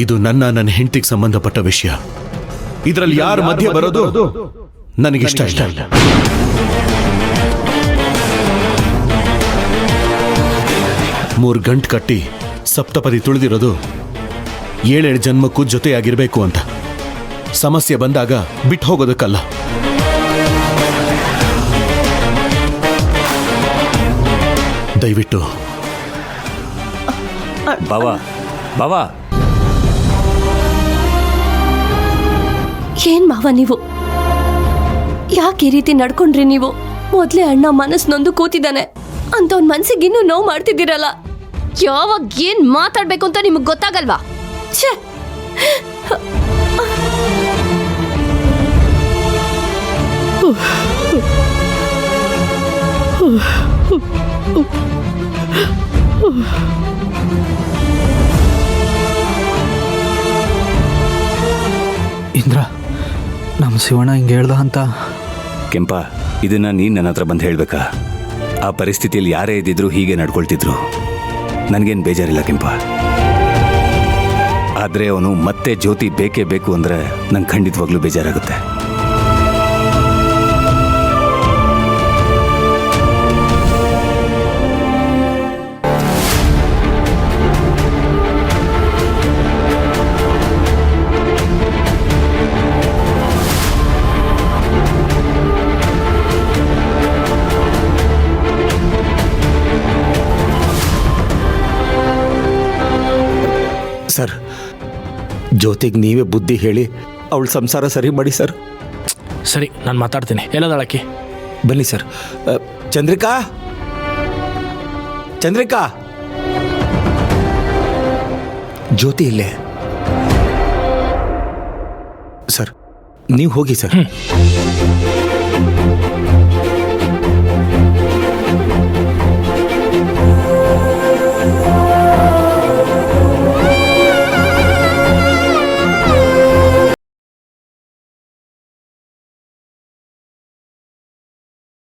ಇದು ನನ್ನ ಹೆಂಡತಿಗೆ ಸಂಬಂಧಪಟ್ಟ ವಿಷಯ. ಇದರಲ್ಲಿ ಯಾರ ಮಧ್ಯೆ ಬರೋದು ನನಗಿಷ್ಟ ಇಲ್ಲ. ಮೂರು ಗಂಟು ಕಟ್ಟಿ ಸಪ್ತಪದಿ ತುಳಿದಿರೋದು 7 ಜನ್ಮಕ್ಕೂ ಜೊತೆಯಾಗಿರ್ಬೇಕು ಅಂತ. ಸಮಸ್ಯೆ ಬಂದಾಗ ಬಿಟ್ಟು ಹೋಗೋದಕ್ಕಲ್ಲ. ದಯವಿಟ್ಟು ಬಾವಾ ಬಾವಾ. ಏನ್ ಮಾವ ನೀವು ಯಾಕೆ ಈ ರೀತಿ ನಡ್ಕೊಂಡ್ರಿ? ನೀವು ಮೊದ್ಲೇ ಅಣ್ಣ ಮನಸ್ಸು ನೊಂದು ಕೂತಿದ್ದಾನೆ ಅಂತ ಅವ್ನ ಮನ್ಸಿಗೆ ಇನ್ನೂ ನೋವು ಮಾಡ್ತಿದ್ದೀರಲ್ಲ. ಯಾವಾಗ ಏನ್ ಮಾತಾಡ್ಬೇಕು ಅಂತ ನಿಮಗ್ ಗೊತ್ತಾಗಲ್ವಾ? ಛೇ, ಇಂದ್ರ, ನಮ್ಮ ಶಿವಣ್ಣ ಹಿಂಗೆ ಹೇಳ್ದ ಅಂತ. ಕೆಂಪ, ಇದನ್ನ ನೀನು ನನ್ನ ಹತ್ರ ಬಂದು ಹೇಳ್ಬೇಕಾ? ಆ ಪರಿಸ್ಥಿತಿಯಲ್ಲಿ ಯಾರೇ ಇದ್ದಿದ್ರು ಹೀಗೆ ನಡ್ಕೊಳ್ತಿದ್ರು. ನನಗೇನು ಬೇಜಾರಿಲ್ಲ ಕೆಂಪ. ಆದರೆ ಅವನು ಮತ್ತೆ ಜ್ಯೋತಿ ಬೇಕೇ ಬೇಕು ಅಂದರೆ ನಂಗೆ ಖಂಡಿತವಾಗ್ಲೂ ಬೇಜಾರಾಗುತ್ತೆ. ಸರ್, ಜ್ಯೋತಿಗೆ ನೀವೇ ಬುದ್ಧಿ ಹೇಳಿ ಅವಳ ಸಂಸಾರ ಸರಿ ಮಾಡಿ ಸರ್. ಸರಿ, ನಾನು ಮಾತಾಡ್ತೀನಿ. ಎಲ್ಲದಾಳಕ್ಕಿ? ಬನ್ನಿ ಸರ್. ಚಂದ್ರಿಕಾ, ಚಂದ್ರಿಕಾ, ಜ್ಯೋತಿ ಇಲ್ಲೇ. ಸರ್, ನೀವು ಹೋಗಿ ಸರ್.